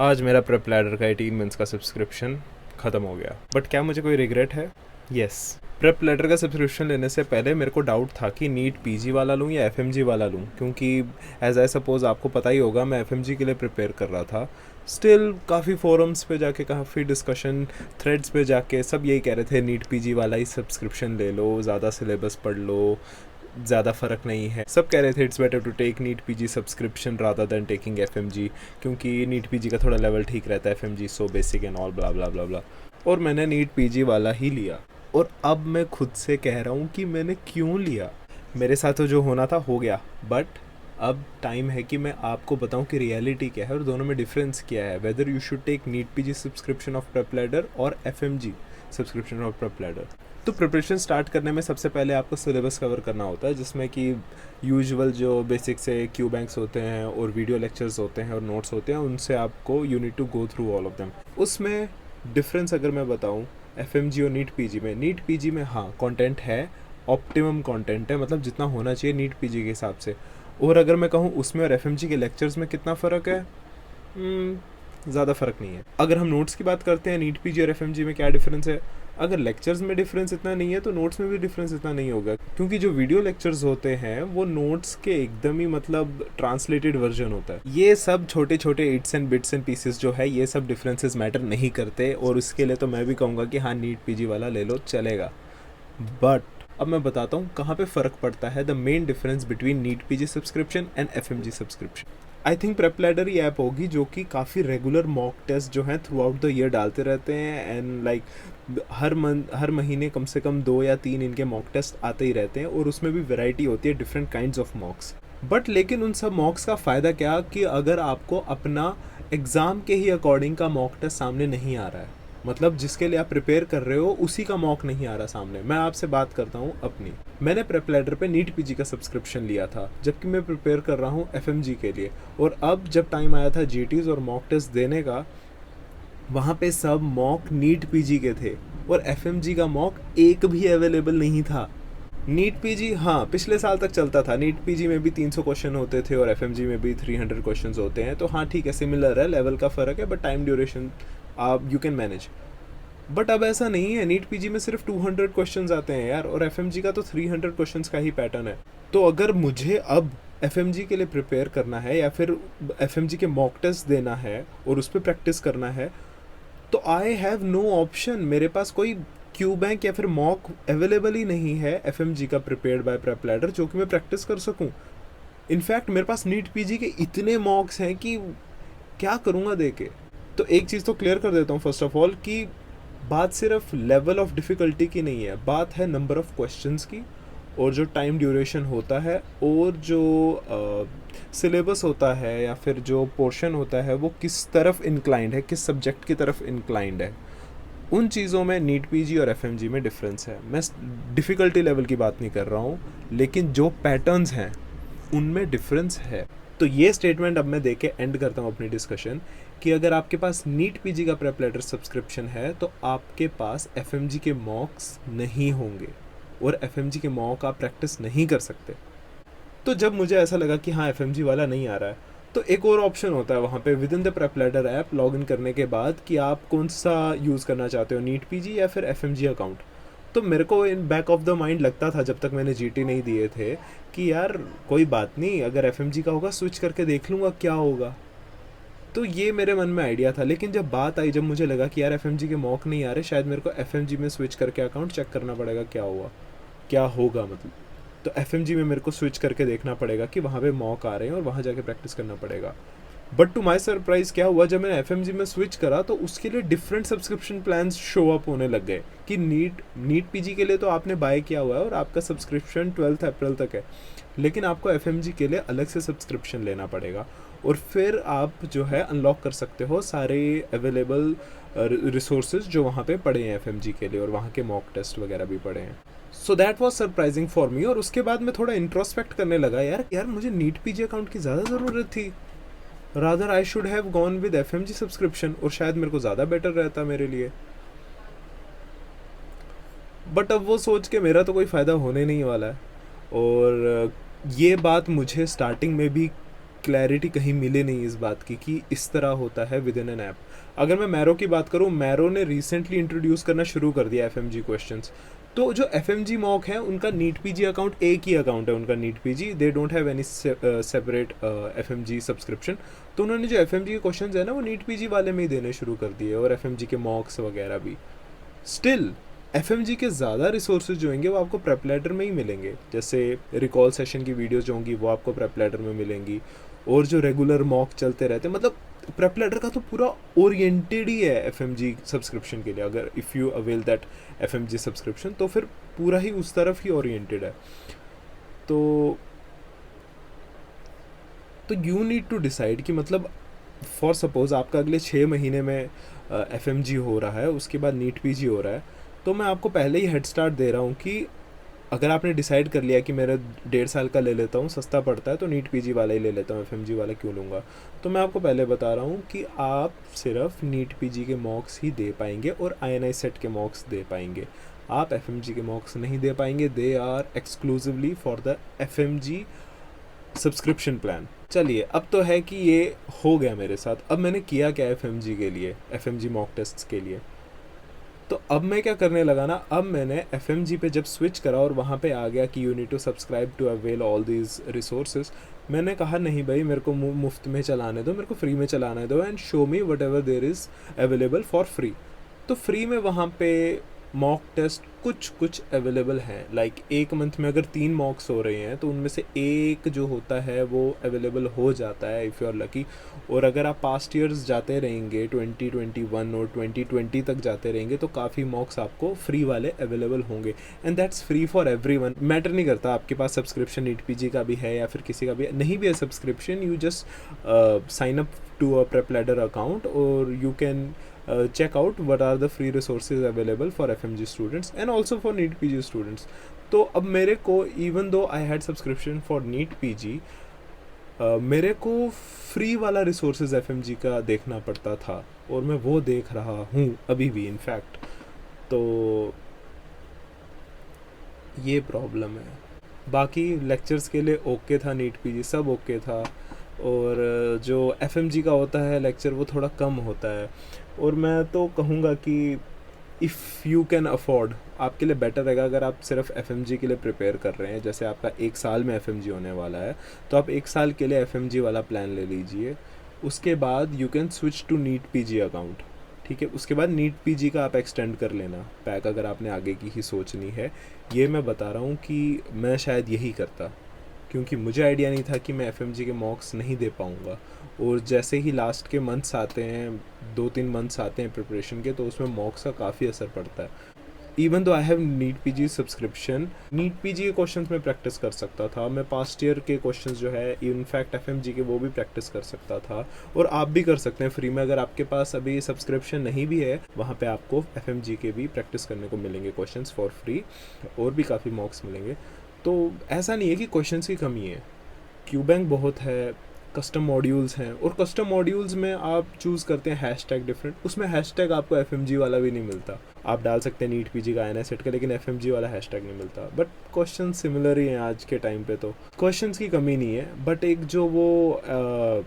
आज मेरा prep ladder का 18 मंथ्स का सब्सक्रिप्शन ख़त्म हो गया। बट क्या मुझे कोई रिग्रेट है? यस। प्रेप लैडर का सब्सक्रिप्शन लेने से पहले मेरे को डाउट था कि नीट पीजी वाला लूँ या एफएमजी वाला लूँ, क्योंकि एज आई सपोज आपको पता ही होगा मैं एफएमजी के लिए प्रिपेयर कर रहा था। स्टिल काफ़ी फोरम्स पे जाके, काफ़ी डिस्कशन थ्रेड्स पे जाके सब यही कह रहे थे नीट पीजी वाला ही सब्सक्रिप्शन ले लो, ज़्यादा सिलेबस पढ़ लो, ज़्यादा फ़र्क नहीं है। सब कह रहे थे it's better to take NEET PG subscription rather than taking FMG, क्योंकि नीट पीजी का थोड़ा लेवल ठीक रहता है, FMG so basic and all blah blah blah blah. और मैंने नीट पीजी वाला ही लिया। और अब मैं खुद से कह रहा हूँ कि मैंने क्यों लिया। मेरे साथ तो जो होना था हो गया, बट अब टाइम है कि मैं आपको बताऊं कि रियलिटी क्या है और दोनों में डिफरेंस क्या है, whether you should take NEET PG subscription of PrepLadder और FMG subscription of PrepLadder. तो प्रिपरेशन स्टार्ट करने में सबसे पहले आपको सिलेबस कवर करना होता है, जिसमें कि यूजुअल जो बेसिक से क्यू बैंक्स होते हैं और वीडियो लेक्चर्स होते हैं और नोट्स होते हैं, उनसे आपको you need to go through all of them. उसमें डिफरेंस अगर मैं बताऊं एफएमजी और नीट पीजी में हाँ कंटेंट है, ऑप्टिमम कंटेंट है, मतलब जितना होना चाहिए नीट पीजी के हिसाब से। और अगर मैं कहूँ उसमें और एफएमजी के लेक्चर्स में कितना फ़र्क है, ज़्यादा फ़र्क नहीं है। अगर हम नोट्स की बात करते हैं नीट पीजी और एफएमजी में क्या डिफरेंस है, अगर लेक्चर्स में डिफरेंस इतना नहीं है तो नोट्स में भी डिफरेंस इतना नहीं होगा, क्योंकि जो वीडियो लेक्चर्स होते हैं वो नोट्स के एकदम ही मतलब ट्रांसलेटेड वर्जन होता है। ये सब छोटे छोटे it's and bits and pieces जो है, ये सब डिफरेंसेस मैटर नहीं करते, और उसके लिए तो मैं भी कहूँगा कि हाँ नीट पीजी वाला ले लो, चलेगा। बट अब मैं बताता हूँ कहाँ पे फ़र्क पड़ता है, the main difference between NEET PG subscription and FMG subscription. I think PrepLadder ही ऐप होगी जो कि काफ़ी रेगुलर मॉक टेस्ट जो हैं थ्रू आउट द ईयर डालते रहते हैं, एंड लाइक हर महीने कम से कम 2 या 3 इनके मॉक टेस्ट आते ही रहते हैं, और उसमें भी वैरायटी होती है, डिफरेंट काइंड्स ऑफ मॉक्स। बट लेकिन उन सब मॉक्स का फ़ायदा क्या कि अगर आपको अपना एग्ज़ाम के ही अकॉर्डिंग का मॉक टेस्ट सामने नहीं आ रहा है, मतलब जिसके लिए आप प्रिपेयर कर रहे हो उसी का मॉक नहीं आ रहा सामने। मैं आपसे बात करता हूँ अपनी। मैंने प्रेप लैडर पे नीट पीजी का सब्सक्रिप्शन लिया था, जबकि मैं प्रिपेयर कर रहा हूँ एफएमजी के लिए। और अब जब टाइम आया था जीटीज और मॉक टेस्ट देने का, वहाँ पे सब मॉक नीट पीजी के थे और एफएमजी का मॉक एक भी अवेलेबल नहीं था। नीट पीजी हाँ पिछले साल तक चलता था, नीट पीजी में भी 300 क्वेश्चन होते थे और एफएमजी में भी 300 क्वेश्चंस होते हैं, तो हाँ ठीक है, सिमिलर है, लेवल का फ़र्क है, बट टाइम ड्यूरेशन आप यू कैन मैनेज। बट अब ऐसा नहीं है, नीट पीजी में सिर्फ 200 क्वेश्चंस आते हैं यार, और एफएमजी का तो 300 क्वेश्चंस का ही पैटर्न है। तो अगर मुझे अब एफएमजी के लिए प्रिपेयर करना है या फिर एफएमजी के मॉक टेस्ट देना है और उस पर प्रैक्टिस करना है, तो आई हैव नो ऑप्शन। मेरे पास कोई क्यू बैंक या फिर मॉक अवेलेबल ही नहीं है एफएमजी का प्रिपेयर्ड बाय प्रेप लैडर जो कि मैं प्रैक्टिस कर सकूं। इनफैक्ट मेरे पास नीट पीजी के इतने मॉक्स हैं कि क्या करूँगा दे के। तो एक चीज़ तो क्लियर कर देता हूँ फर्स्ट ऑफ ऑल कि बात सिर्फ लेवल ऑफ डिफ़िकल्टी की नहीं है, बात है नंबर ऑफ़ क्वेश्चंस की, और जो टाइम ड्यूरेशन होता है, और जो सिलेबस होता है या फिर जो पोर्शन होता है वो किस तरफ इंक्लाइंड है, किस सब्जेक्ट की तरफ इंक्लाइंड है। उन चीज़ों में नीट पीजी और एफएमजी में डिफरेंस है। मैं डिफ़िकल्टी लेवल की बात नहीं कर रहा हूँ, लेकिन जो पैटर्न्स हैं उनमें डिफरेंस है। तो ये स्टेटमेंट अब मैं दे के एंड करता हूँ अपनी डिस्कशन कि अगर आपके पास नीट पीजी का प्रेप लैडर सब्सक्रिप्शन है तो आपके पास एफएमजी के मॉक्स नहीं होंगे, और एफएमजी के मॉक आप प्रैक्टिस नहीं कर सकते। तो जब मुझे ऐसा लगा कि हाँ एफएमजी वाला नहीं आ रहा है, तो एक और ऑप्शन होता है वहाँ पे with in the prep ladder app log in करने के बाद कि आप कौन सा यूज़ करना चाहते हो, नीट पीजी या फिर एफएमजी अकाउंट। तो मेरे को in back of the mind लगता था जब तक मैंने जीटी नहीं दिए थे कि यार कोई बात नहीं, अगर एफएमजी का होगा स्विच करके देख लूँगा क्या होगा। तो ये मेरे मन में आइडिया था, लेकिन जब बात आई, जब मुझे लगा कि यार एफएमजी के मॉक नहीं आ रहे, शायद मेरे को एफएमजी में स्विच करके अकाउंट चेक करना पड़ेगा क्या हुआ, क्या होगा मतलब। तो एफएमजी में मेरे को स्विच करके देखना पड़ेगा कि वहाँ पे मॉक आ रहे हैं और वहाँ जाके प्रैक्टिस करना पड़ेगा। बट टू माई सरप्राइज़ क्या हुआ, जब मैंने एफएमजी में स्विच करा तो उसके लिए different subscription plans show up होने लग गए कि नीट पीजी के लिए तो आपने बाय किया हुआ है और आपका सब्सक्रिप्शन 12 अप्रैल तक है, लेकिन आपको एफएमजी के लिए अलग से सब्सक्रिप्शन लेना पड़ेगा, और फिर आप जो है अनलॉक कर सकते हो सारे अवेलेबल रिसोर्सेज जो वहाँ पे पड़े हैं एफएमजी के लिए, और वहाँ के मॉक टेस्ट वगैरह भी पड़े हैं। So that was surprising for me. और उसके बाद मैं थोड़ा इंट्रोस्पेक्ट करने लगा, यार मुझे नीट पीजी अकाउंट की ज़्यादा ज़रूरत थी, rather I should have gone with FMG subscription, और शायद मेरे को ज़्यादा बेटर रहता मेरे लिए। बट अब वो सोच के मेरा तो कोई फ़ायदा होने नहीं वाला है। और ये बात मुझे स्टार्टिंग में भी क्लैरिटी कहीं मिले नहीं इस बात की कि इस तरह होता है विद इन एन ऐप। अगर मैं मैरो की बात करूँ, मैरो ने रिसेंटली इंट्रोड्यूस करना शुरू कर दिया एफएमजी क्वेश्चंस। तो जो एफएमजी मॉक है उनका नीट पीजी अकाउंट एक ही अकाउंट है उनका, NEET PG, they don't have any separate FMG subscription. तो उन्होंने जो एफएमजी के क्वेश्चंस है ना वो नीट पीजी वाले में ही देने शुरू कर दिए, और एफएमजी के मॉक्स वगैरह भी। स्टिल एफएमजी के ज़्यादा रिसोर्सेज जो होंगे वो आपको प्रेप लेटर में ही मिलेंगे, जैसे रिकॉल सेशन की वीडियोज़ जो होंगी वो आपको प्रेप लेटर में मिलेंगी, और जो रेगुलर मॉक चलते रहते हैं, मतलब प्रेप लेटर का तो पूरा ओरिएंटेड ही है एफएमजी सब्सक्रिप्शन के लिए। अगर if you avail that FMG subscription तो फिर पूरा ही उस तरफ ही ओरिएंटेड है। तो यू नीड टू डिसाइड कि मतलब फॉर सपोज आपका अगले 6 महीने में एफएमजी हो रहा है, उसके बाद नीट पीजी हो रहा है, तो मैं आपको पहले ही हेड स्टार्ट दे रहा हूँ कि अगर आपने डिसाइड कर लिया कि मेरा 1.5 साल का ले लेता हूँ, सस्ता पड़ता है, तो नीट पीजी वाला ही ले लेता हूँ, एफएमजी वाला क्यों लूँगा। तो मैं आपको पहले बता रहा हूँ कि आप सिर्फ नीट पीजी के मॉक्स ही दे पाएंगे और आईएनआई सेट के मॉक्स दे पाएंगे, आप एफएमजी के मॉक्स नहीं दे पाएंगे। They are exclusively for the FMG subscription plan. चलिए, अब तो है कि ये हो गया मेरे साथ, अब मैंने किया क्या एफएमजी के लिए, एफएमजी मॉक टेस्ट्स के लिए। तो अब मैं क्या करने लगा ना, अब मैंने एफएमजी पे जब स्विच करा और वहाँ पे आ गया कि you need to subscribe to avail all these resources, मैंने कहा नहीं भाई, मेरे को मुफ्त में चलाने दो, मेरे को फ्री में चलाने दो, and show me what ever there is available for free. तो फ्री में वहाँ पे मॉक टेस्ट कुछ अवेलेबल हैं, लाइक एक मंथ में अगर 3 मॉक्स हो रहे हैं तो उनमें से एक जो होता है वो अवेलेबल हो जाता है इफ़ यू आर लकी। और अगर आप पास्ट ईयर्स जाते रहेंगे 2021 और 2020 तक जाते रहेंगे तो काफ़ी मॉक्स आपको फ्री वाले अवेलेबल होंगे, and that's free for everyone. Matter नहीं करता आपके पास सब्सक्रिप्शन नीट पीजी का भी है या फिर किसी का भी नहीं भी है subscription, you just sign up to a PrepLadder account और you can check out what are the free resources available for FMG students and also for NEET PG students. तो अब मेरे को even though I had subscription for NEET PG, मेरे को free वाला resources FMG का देखना पड़ता था, और मैं वो देख रहा हूँ अभी भी इनफैक्ट। तो ये प्रॉब्लम है। बाकी लेक्चर्स के लिए ओके था, नीट पीजी सब ओके था, और जो एफएमजी का होता है लेक्चर वो थोड़ा कम होता है। और मैं तो कहूँगा कि इफ़ यू कैन अफोर्ड, आपके लिए बेटर रहेगा अगर आप सिर्फ एफएमजी के लिए प्रिपेयर कर रहे हैं, जैसे आपका 1 साल में एफएमजी होने वाला है, तो आप 1 साल के लिए एफएमजी वाला प्लान ले लीजिए। उसके बाद you can switch to NEET PG account, ठीक है। उसके बाद नीट पीजी का आप एक्सटेंड कर लेना पैक, अगर आपने आगे की ही सोचनी है। ये मैं बता रहा हूँ कि मैं शायद यही करता, क्योंकि मुझे आइडिया नहीं था कि मैं एफएमजी के मॉक्स नहीं दे पाऊँगा। और जैसे ही लास्ट के मंथ्स आते हैं, 2-3 मंथ्स आते हैं प्रिपरेशन के, तो उसमें मॉक्स का काफ़ी असर पड़ता है। Even though I have NEET PG subscription, NEET PG के क्वेश्चंस में प्रैक्टिस कर सकता था मैं, पास्ट ईयर के क्वेश्चंस जो है इनफैक्ट एफएमजी के वो भी प्रैक्टिस कर सकता था। और आप भी कर सकते हैं फ्री में, अगर आपके पास अभी सब्सक्रिप्शन नहीं भी है, वहाँ पे आपको एफएमजी के भी प्रैक्टिस करने को मिलेंगे क्वेश्चंस फॉर फ्री, और भी काफ़ी मॉक्स मिलेंगे। तो ऐसा नहीं है कि क्वेश्चंस की कमी है, क्यूबैंक बहुत है, कस्टम मॉड्यूल्स हैं, और कस्टम मॉड्यूल्स में आप चूज़ करते हैं हैशटैग डिफरेंट, उसमें हैशटैग आपको एफएमजी वाला भी नहीं मिलता। आप डाल सकते हैं नीट पीजी का आईएनआई सेट का, लेकिन एफएमजी वाला हैशटैग नहीं मिलता। बट क्वेश्चन सिमिलर ही हैं आज के टाइम पे, तो क्वेश्चंस की कमी नहीं है, बट एक जो वो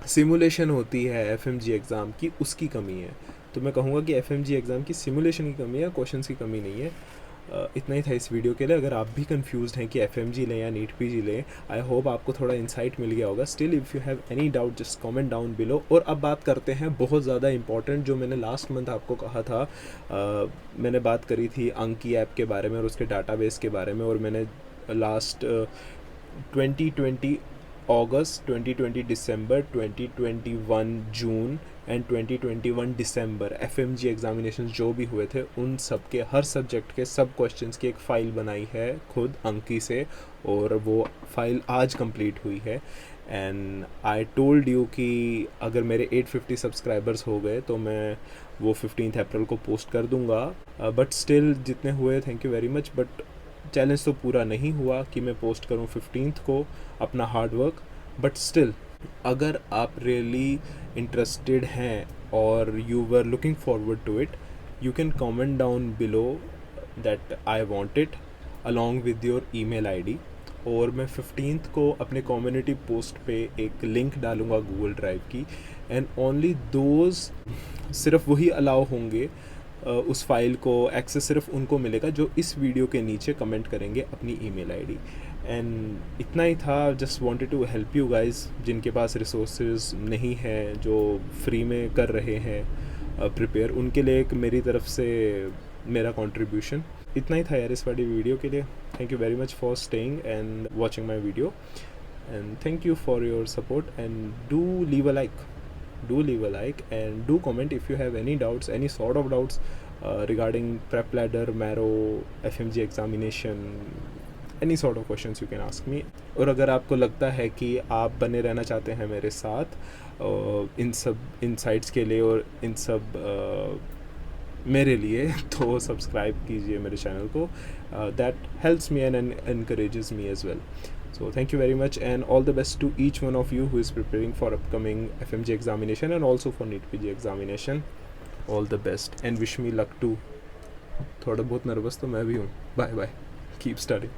सिमुलेशन होती है एफएमजी एग्ज़ाम की, उसकी कमी है। तो मैं कहूँगा कि एफएमजी एग्ज़ाम की सिमुलेशन की कमी है, क्वेश्चंस की कमी नहीं है। इतना ही था इस वीडियो के लिए। अगर आप भी कंफ्यूज्ड हैं कि एफएमजी लें या नीट पीजी लें, आई होप आपको थोड़ा इंसाइट मिल गया होगा। Still if you have any doubt just comment down below. और अब बात करते हैं बहुत ज़्यादा इंपॉर्टेंट, जो मैंने लास्ट मंथ आपको कहा था, मैंने बात करी थी अंकी ऐप के बारे में और उसके डाटाबेस के बारे में, और मैंने last 2020 August, 2020 December, 2021 June and 2021 December FMG examination जो भी हुए थे, उन सब के हर सब्जेक्ट के सब क्वेश्चंस की एक फ़ाइल बनाई है खुद अंकी से, और वो फाइल आज कंप्लीट हुई है। एंड आई टोल्ड यू कि अगर मेरे 850 सब्सक्राइबर्स हो गए तो मैं वो 15 अप्रैल को पोस्ट कर दूंगा। बट स्टिल जितने हुए thank you very much, but challenge तो पूरा नहीं हुआ कि मैं पोस्ट करूं 15 को अपना हार्ड वर्क। बट स्टिल अगर आप रियली इंटरेस्टेड हैं और you were looking forward to it, you can comment down below that I want it along with your email ID, और मैं 15th को अपने कम्युनिटी पोस्ट पे एक लिंक डालूँगा गूगल ड्राइव की, एंड ओनली दोज, सिर्फ वही अलाउ होंगे, उस फाइल को एक्सेस सिर्फ उनको मिलेगा जो इस वीडियो के नीचे कमेंट करेंगे अपनी ईमेल आईडी। एंड इतना ही था, just wanted to help you guys जिनके पास रिसोर्सेज नहीं है, जो फ्री में कर रहे हैं प्रिपेयर, उनके लिए एक मेरी तरफ से मेरा कंट्रीब्यूशन। इतना ही था यार इस वाली वीडियो के लिए। Thank you very much for staying and watching my video, and thank you for your support, and do leave a like and do comment if you have any doubts, any sort of doubts regarding prep ladder, marrow, FMG examination, any sort of questions you can ask me. और अगर आपको लगता है कि आप बने रहना चाहते हैं मेरे साथ इन सब इनसाइट्स के लिए और इन सब मेरे लिए, तो सब्सक्राइब कीजिए मेरे चैनल को, that helps me and encourages me as well. So thank you very much, and all the best to each one of you who is preparing for upcoming FMG examination and also for NEET PG examination. All the best and wish me luck too. थोड़ा बहुत nervous तो मैं भी हूँ. Bye bye. Keep studying.